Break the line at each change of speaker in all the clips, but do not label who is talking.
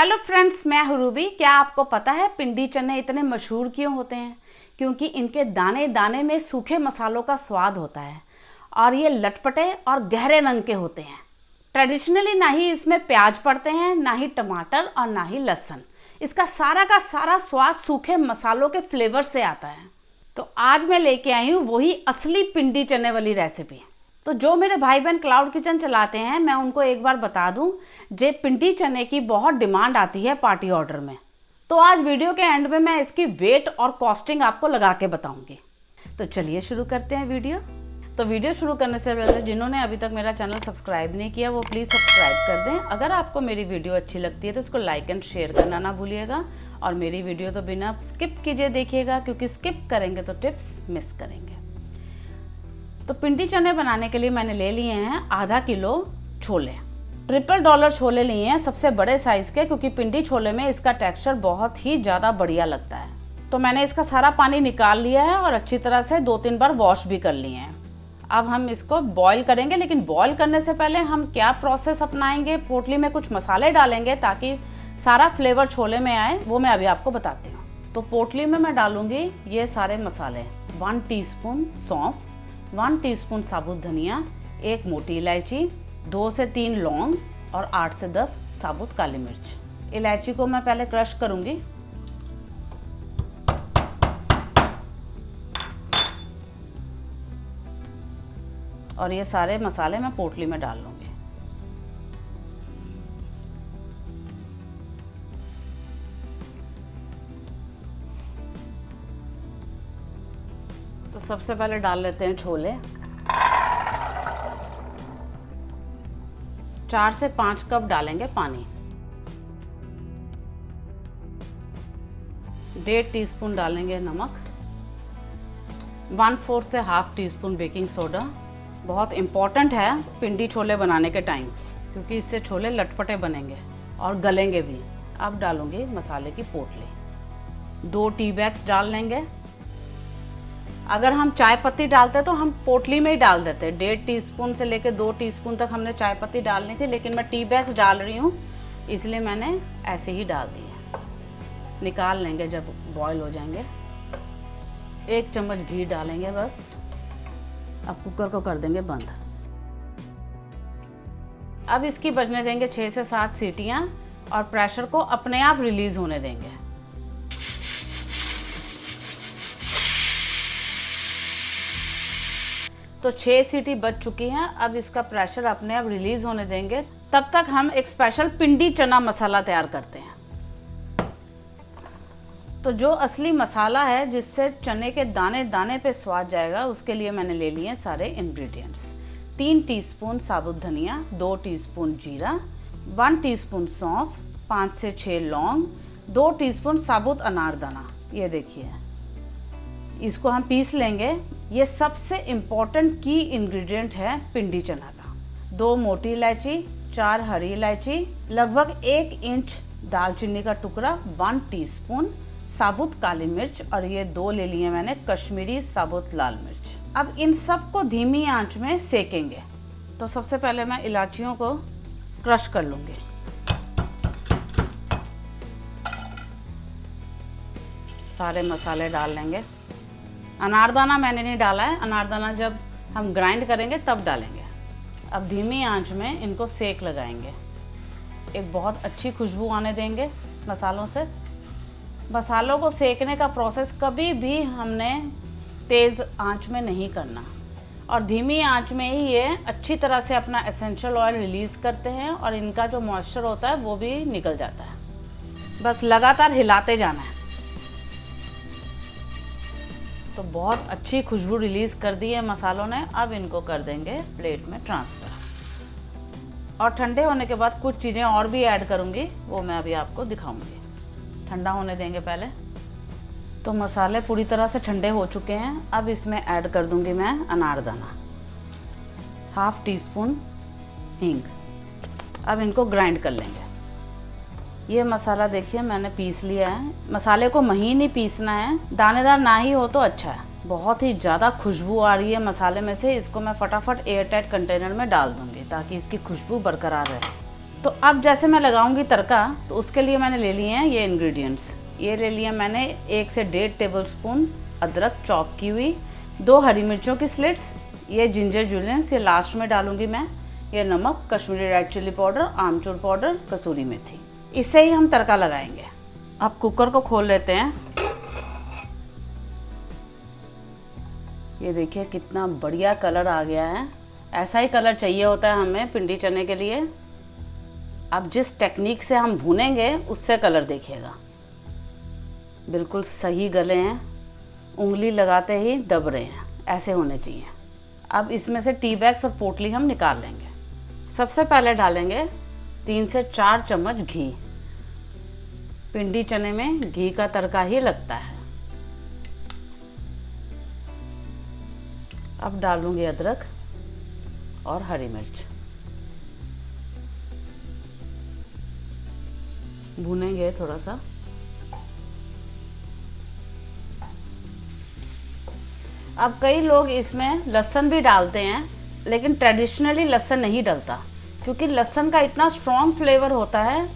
Hello friends, मैं हूँ Ruby. क्या आपको पता है पिंडी चने इतने मशहूर क्यों होते हैं? क्योंकि इनके दाने दाने में सूखे मसालों का स्वाद होता है और ये लटपटे और गहरे रंग के होते हैं। ट्रेडिशनली ना ही इसमें प्याज पड़ते हैं, ना ही टमाटर और ना ही लहसुन। इसका सारा का सारा स्वाद सूखे मसालों के फ्लेवर से आता है। तो आज मैं लेके आई हूँ वही असली पिंडी चने वाली रेसिपी। तो जो मेरे भाई बहन क्लाउड किचन चलाते हैं, मैं उनको एक बार बता दूं, जे पिंडी चने की बहुत डिमांड आती है पार्टी ऑर्डर में। तो आज वीडियो के एंड में मैं इसकी वेट और कॉस्टिंग आपको लगा के बताऊंगी। तो चलिए शुरू करते हैं वीडियो। तो वीडियो शुरू करने से पहले जिन्होंने अभी तक मेरा चैनल सब्सक्राइब नहीं किया वो प्लीज़ सब्सक्राइब कर दें। अगर आपको मेरी वीडियो अच्छी लगती है तो इसको लाइक एंड शेयर करना ना भूलिएगा। और मेरी वीडियो तो बिना स्किप कीजिए देखिएगा, क्योंकि स्किप करेंगे तो टिप्स मिस करेंगे। तो पिंडी चने बनाने के लिए मैंने ले लिए हैं आधा किलो छोले। $1 छोले लिए हैं, सबसे बड़े साइज़ के, क्योंकि पिंडी छोले में इसका टेक्सचर बहुत ही ज़्यादा बढ़िया लगता है। तो मैंने इसका सारा पानी निकाल लिया है और अच्छी तरह से 2-3 बार वॉश भी कर लिए हैं। अब हम इसको बॉईल करेंगे, लेकिन बॉईल करने से पहले हम क्या प्रोसेस अपनाएंगे, पोटली में कुछ मसाले डालेंगे ताकि सारा फ्लेवर छोले में आए, वो मैं अभी आपको बताती हूँ। तो पोटली में मैं डालूँगी ये सारे मसाले। 1 टीस्पून सौंफ, 1 टीस्पून साबुत धनिया, 1 मोटी इलायची, 2 से 3 लौंग और 8 से 10 साबुत काली मिर्च। इलायची को मैं पहले क्रश करूंगी। और ये सारे मसाले मैं पोटली में डाल लूंगी। तो सबसे पहले डाल लेते हैं छोले। 4 से 5 कप डालेंगे पानी। 1.5 टीस्पून डालेंगे नमक। 1/4 से हाफ टीस्पून बेकिंग सोडा। बहुत इम्पॉर्टेंट है पिंडी छोले बनाने के टाइम, क्योंकि इससे छोले लटपटे बनेंगे और गलेंगे भी। अब डालूंगी मसाले की पोटली। 2 टी बैग्स डाल लेंगे। अगर हम चाय पत्ती डालते तो हम पोटली में ही डाल देते। 1.5 टीस्पून से लेकर 2 टीस्पून तक हमने चाय पत्ती डालनी थी, लेकिन मैं टी बैग्स डाल रही हूँ इसलिए मैंने ऐसे ही डाल दी है। निकाल लेंगे जब बॉईल हो जाएंगे। 1 चम्मच घी डालेंगे बस। अब कुकर को कर देंगे बंद। अब इसकी बजने देंगे 6 से 7 सीटियाँ और प्रेशर को अपने आप रिलीज होने देंगे। तो 6 सीटी बज चुकी हैं। अब इसका प्रेशर अपने आप रिलीज होने देंगे। तब तक हम एक स्पेशल पिंडी चना मसाला तैयार करते हैं। तो जो असली मसाला है जिससे चने के दाने दाने पे स्वाद जाएगा, उसके लिए मैंने ले लिए सारे इंग्रेडिएंट्स। 3 टीस्पून साबुत धनिया, 2 टीस्पून जीरा, 1 टीस्पून सौंफ, 5 से 6 लौंग, 2 टीस्पून साबुत अनारदाना। ये देखिए, इसको हम पीस लेंगे। ये सबसे इम्पॉर्टेंट की इंग्रेडिएंट है पिंडी चना का। 2 मोटी इलायची, 4 हरी इलायची, लगभग 1 इंच दालचीनी का टुकड़ा, 1 टीस्पून साबुत काली मिर्च, और ये 2 ले लिए मैंने कश्मीरी साबुत लाल मिर्च। अब इन सब को धीमी आंच में सेकेंगे। तो सबसे पहले मैं इलायचियों को क्रश कर लूँगी। सारे मसाले डाल लेंगे। अनारदाना मैंने नहीं डाला है, अनारदाना जब हम ग्राइंड करेंगे तब डालेंगे। अब धीमी आंच में इनको सेक लगाएंगे। एक बहुत अच्छी खुशबू आने देंगे मसालों से। मसालों को सेकने का प्रोसेस कभी भी हमने तेज़ आंच में नहीं करना, और धीमी आंच में ही ये अच्छी तरह से अपना एसेंशियल ऑयल रिलीज़ करते हैं और इनका जो मॉइस्चर होता है वो भी निकल जाता है। बस लगातार हिलाते जाना है। तो बहुत अच्छी खुशबू रिलीज़ कर दी है मसालों ने। अब इनको कर देंगे प्लेट में ट्रांसफ़र। और ठंडे होने के बाद कुछ चीज़ें और भी ऐड करूँगी, वो मैं अभी आपको दिखाऊँगी। ठंडा होने देंगे पहले। तो मसाले पूरी तरह से ठंडे हो चुके हैं। अब इसमें ऐड कर दूँगी मैं अनारदाना, 1/2 टीस्पून हींग। अब इनको ग्राइंड कर लेंगे। ये मसाला देखिए मैंने पीस लिया है। मसाले को महीन ही पीसना है, दानेदार ना ही हो तो अच्छा है। बहुत ही ज़्यादा खुशबू आ रही है मसाले में से। इसको मैं फटाफट एयर टाइट कंटेनर में डाल दूँगी ताकि इसकी खुशबू बरकरार रहे। तो अब जैसे मैं लगाऊंगी तड़का, तो उसके लिए मैंने ले लिए हैं ये इंग्रेडिएंट्स। ये ले लिया मैंने 1 से 1.5 टेबलस्पून अदरक चॉप की हुई, 2 हरी मिर्चों की स्लिट्स, ये जिंजर जूलियंस, ये लास्ट में डालूंगी मैं, ये नमक, कश्मीरी रेड चिल्ली पाउडर, आमचूर पाउडर, कसूरी मेथी। इससे ही हम तड़का लगाएंगे। अब कुकर को खोल लेते हैं। ये देखिए कितना बढ़िया कलर आ गया है। ऐसा ही कलर चाहिए होता है हमें पिंडी चने के लिए। अब जिस टेक्निक से हम भूनेंगे उससे कलर देखिएगा, बिल्कुल सही गले हैं, उंगली लगाते ही दब रहे हैं, ऐसे होने चाहिए। अब इसमें से टी बैग्स और पोटली हम निकाल लेंगे। सबसे पहले डालेंगे 3 से 4 चम्मच घी। पिंडी चने में घी का तड़का ही लगता है। अब डालूंगी अदरक और हरी मिर्च, भूनेंगे थोड़ा सा। अब कई लोग इसमें लहसुन भी डालते हैं, लेकिन ट्रेडिशनली लहसुन नहीं डलता, क्योंकि लहसुन का इतना स्ट्रॉन्ग फ्लेवर होता है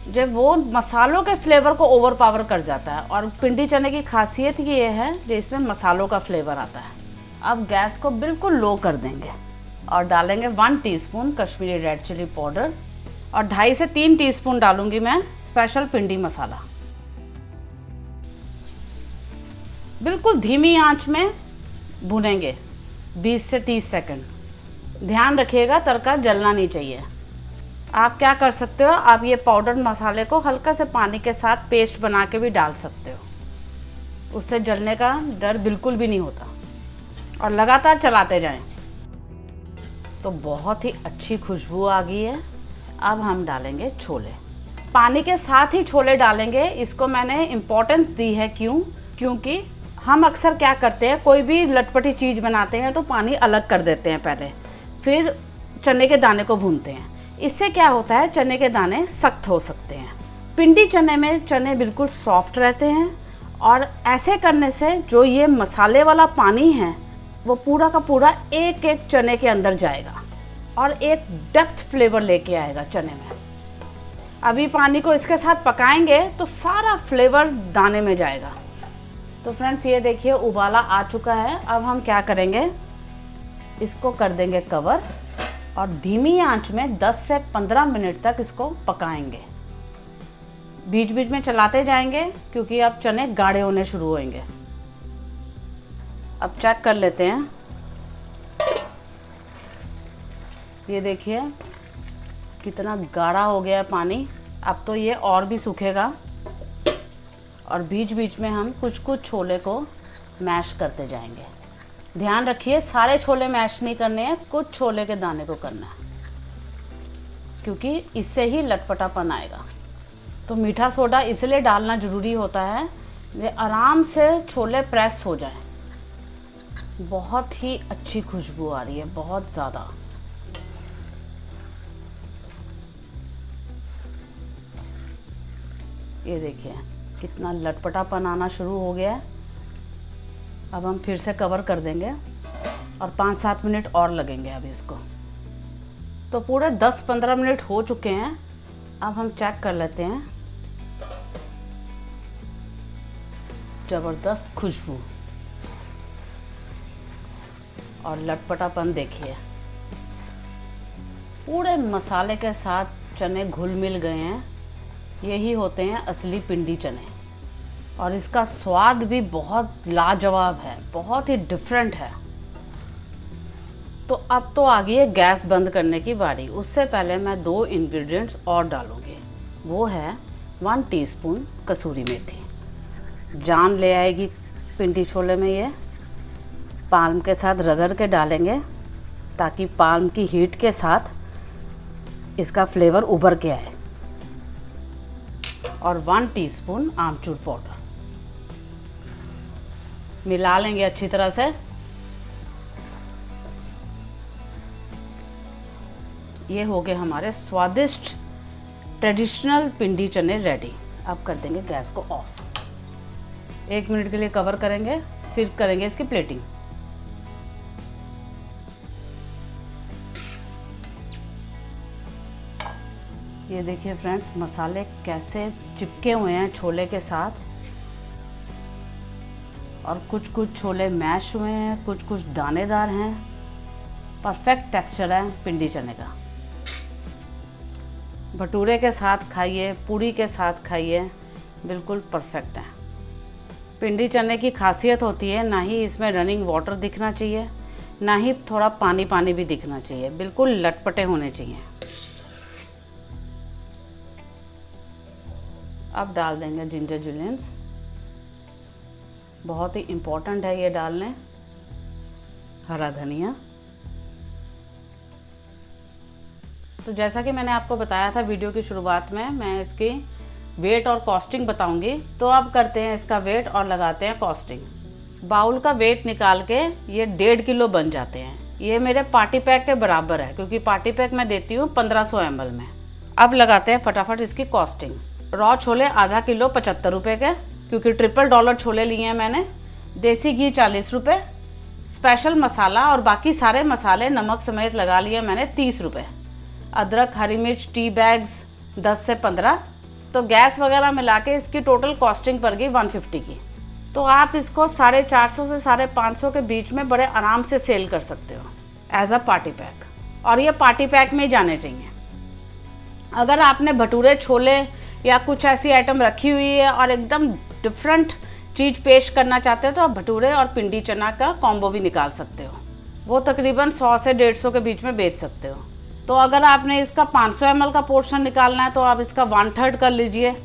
जब वो मसालों के फ्लेवर को ओवरपावर कर जाता है। और पिंडी चने की खासियत ये है जो इसमें मसालों का फ्लेवर आता है। अब गैस को बिल्कुल लो कर देंगे और डालेंगे 1 teaspoon Kashmiri red chilli powder और 2.5 से 3 टीस्पून डालूंगी मैं स्पेशल पिंडी मसाला। बिल्कुल धीमी आंच में भुनेंगे 20 से 30 सेकंड। ध्यान रखिएगा तड़का जलना नहीं चाहिए। आप क्या कर सकते हो, आप ये पाउडर मसाले को हल्का से पानी के साथ पेस्ट बना के भी डाल सकते हो, उससे जलने का डर बिल्कुल भी नहीं होता। और लगातार चलाते जाएं। तो बहुत ही अच्छी खुशबू आ गई है। अब हम डालेंगे छोले। पानी के साथ ही छोले डालेंगे, इसको मैंने इम्पोर्टेंस दी है। क्योंकि हम अक्सर क्या करते हैं, कोई भी लटपटी चीज़ बनाते हैं तो पानी अलग कर देते हैं पहले, फिर चने के दाने को भूनते हैं। इससे क्या होता है, चने के दाने सख्त हो सकते हैं। पिंडी चने में चने बिल्कुल सॉफ्ट रहते हैं और ऐसे करने से जो ये मसाले वाला पानी है वो पूरा का पूरा एक एक चने के अंदर जाएगा और एक डेप्थ फ्लेवर लेके आएगा चने में। अभी पानी को इसके साथ पकाएंगे तो सारा फ्लेवर दाने में जाएगा। तो फ्रेंड्स ये देखिए उबाला आ चुका है। अब हम क्या करेंगे, इसको कर देंगे कवर और धीमी आंच में 10 से 15 मिनट तक इसको पकाएंगे। बीच बीच में चलाते जाएंगे क्योंकि अब चने गाढ़े होने शुरू होंगे। अब चेक कर लेते हैं। ये देखिए कितना गाढ़ा हो गया है पानी। अब तो ये और भी सूखेगा और बीच बीच में हम कुछ कुछ छोले को मैश करते जाएंगे। ध्यान रखिए सारे छोले मैश नहीं करने हैं, कुछ छोले के दाने को करना है, क्योंकि इससे ही लटपटापन आएगा। तो मीठा सोडा इसलिए डालना ज़रूरी होता है कि आराम से छोले प्रेस हो जाए। बहुत ही अच्छी खुशबू आ रही है, बहुत ज़्यादा। ये देखिए कितना लटपटापन आना शुरू हो गया है। अब हम फिर से कवर कर देंगे और 5-7 मिनट और लगेंगे अभी इसको। तो पूरे 10-15 मिनट हो चुके हैं। अब हम चेक कर लेते हैं। ज़बरदस्त खुशबू और लटपटापन देखिए, पूरे मसाले के साथ चने घुल मिल गए हैं। यही होते हैं असली पिंडी चने और इसका स्वाद भी बहुत लाजवाब है, बहुत ही डिफरेंट है। तो अब तो आ गई है गैस बंद करने की बारी। उससे पहले मैं 2 इंग्रेडिएंट्स और डालूँगी। वो है 1 टीस्पून कसूरी मेथी। जान ले आएगी पिंडी छोले में। ये पाल्म के साथ रगड़ के डालेंगे ताकि पाल्म की हीट के साथ इसका फ्लेवर उभर के आए। और 1 टीस्पून आमचूर पाउडर मिला लेंगे अच्छी तरह से। ये हो गए हमारे स्वादिष्ट ट्रेडिशनल पिंडी चने रेडी। अब कर देंगे गैस को ऑफ। 1 मिनट के लिए कवर करेंगे, फिर करेंगे इसकी प्लेटिंग। ये देखिए फ्रेंड्स, मसाले कैसे चिपके हुए हैं छोले के साथ, और कुछ कुछ छोले मैश हुए हैं, कुछ कुछ दानेदार हैं। परफेक्ट टेक्सचर है पिंडी चने का। भटूरे के साथ खाइए, पूड़ी के साथ खाइए, बिल्कुल परफेक्ट है। पिंडी चने की खासियत होती है ना ही इसमें रनिंग वाटर दिखना चाहिए, ना ही थोड़ा पानी पानी भी दिखना चाहिए, बिल्कुल लटपटे होने चाहिए। अब डाल देंगे जिंजर जुलियंस, बहुत ही इम्पोर्टेंट है ये डालने। हरा धनिया। तो जैसा कि मैंने आपको बताया था वीडियो की शुरुआत में, मैं इसकी वेट और कॉस्टिंग बताऊंगी। तो अब करते हैं इसका वेट और लगाते हैं कॉस्टिंग। बाउल का वेट निकाल के ये 1.5 किलो बन जाते हैं। ये मेरे पार्टी पैक के बराबर है, क्योंकि पार्टी पैक मैं देती हूँ 1500 ml में। अब लगाते हैं फटाफट इसकी कॉस्टिंग। रॉ छोले आधा किलो 75 रुपये के, क्योंकि $1 छोले लिए हैं मैंने। देसी घी 40 रुपये। स्पेशल मसाला और बाकी सारे मसाले नमक समेत लगा लिए मैंने 30 रुपये। अदरक हरी मिर्च टी बैग्स 10 से 15। तो गैस वगैरह मिला के इसकी टोटल कॉस्टिंग पड़ गई 150 की। तो आप इसको 450 से 550 के बीच में बड़े आराम से सेल कर सकते हो एज अ पार्टी पैक, और ये पार्टी पैक में ही जाने चाहिए। अगर आपने भटूरे छोले या कुछ ऐसी आइटम रखी हुई है और एकदम डिफरेंट चीज़ पेश करना चाहते हो, तो आप भटूरे और पिंडी चना का कॉम्बो भी निकाल सकते हो। वो तकरीबन 100 से 150 के बीच में बेच सकते हो। तो अगर आपने इसका 500 ml का पोर्शन निकालना है तो आप इसका 1/3 कर लीजिए।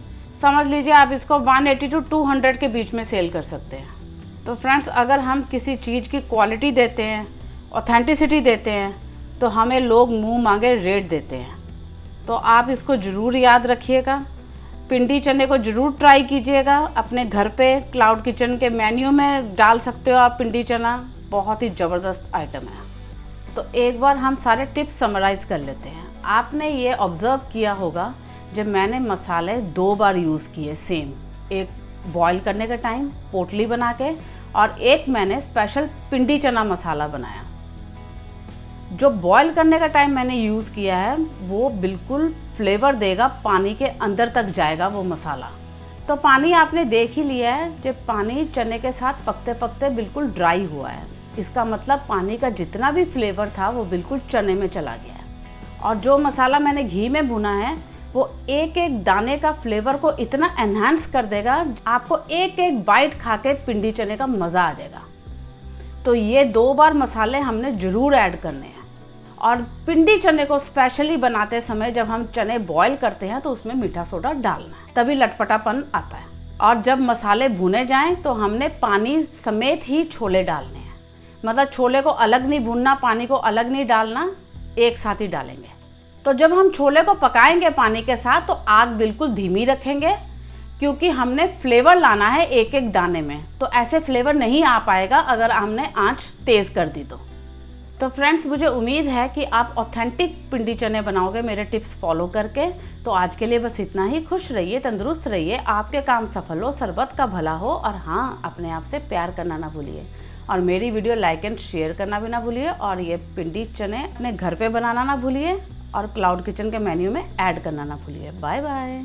समझ लीजिए आप इसको 180 to 200 के बीच में सेल कर सकते हैं। तो फ्रेंड्स, अगर हम किसी चीज़ की क्वालिटी देते हैं, ऑथेंटिसिटी देते हैं, तो हमें लोग मुंह मांगे रेट देते हैं। तो आप इसको ज़रूर याद रखिएगा। पिंडी चने को ज़रूर ट्राई कीजिएगा अपने घर पे। क्लाउड किचन के मेन्यू में डाल सकते हो आप पिंडी चना, बहुत ही ज़बरदस्त आइटम है। तो एक बार हम सारे टिप्स समराइज़ कर लेते हैं। आपने ये ऑब्ज़र्व किया होगा जब मैंने मसाले 2 बार यूज़ किए सेम, एक बॉईल करने का टाइम पोटली बना के, और एक मैंने स्पेशल पिंडी चना मसाला बनाया। जो बॉईल करने का टाइम मैंने यूज़ किया है वो बिल्कुल फ्लेवर देगा, पानी के अंदर तक जाएगा वो मसाला। तो पानी आपने देख ही लिया है, जब पानी चने के साथ पकते पकते बिल्कुल ड्राई हुआ है, इसका मतलब पानी का जितना भी फ्लेवर था वो बिल्कुल चने में चला गया है। और जो मसाला मैंने घी में भुना है वो एक एक दाने का फ्लेवर को इतना एनहांस कर देगा, आपको एक एक बाइट खा के पिंडी चने का मज़ा आ जाएगा। तो ये 2 बार मसाले हमने ज़रूर ऐड करने हैं। और पिंडी चने को स्पेशली बनाते समय जब हम चने बॉईल करते हैं तो उसमें मीठा सोडा डालना है, तभी लटपटापन आता है। और जब मसाले भुने जाएं तो हमने पानी समेत ही छोले डालने हैं। मतलब छोले को अलग नहीं भूनना, पानी को अलग नहीं डालना, एक साथ ही डालेंगे। तो जब हम छोले को पकाएंगे पानी के साथ तो आग बिल्कुल धीमी रखेंगे, क्योंकि हमने फ्लेवर लाना है एक एक दाने में। तो ऐसे फ्लेवर नहीं आ पाएगा अगर हमने आंच तेज़ कर दी तो फ्रेंड्स, मुझे उम्मीद है कि आप ऑथेंटिक पिंडी चने बनाओगे मेरे टिप्स फॉलो करके। तो आज के लिए बस इतना ही। खुश रहिए, तंदुरुस्त रहिए, आपके काम सफल हो, सरबत का भला हो, और हाँ, अपने आप से प्यार करना ना भूलिए। और मेरी वीडियो लाइक एंड शेयर करना भी ना भूलिए, और ये पिंडी चने अपने घर पे बनाना ना भूलिए, और क्लाउड किचन के मेन्यू में ऐड करना ना भूलिए। Bye bye.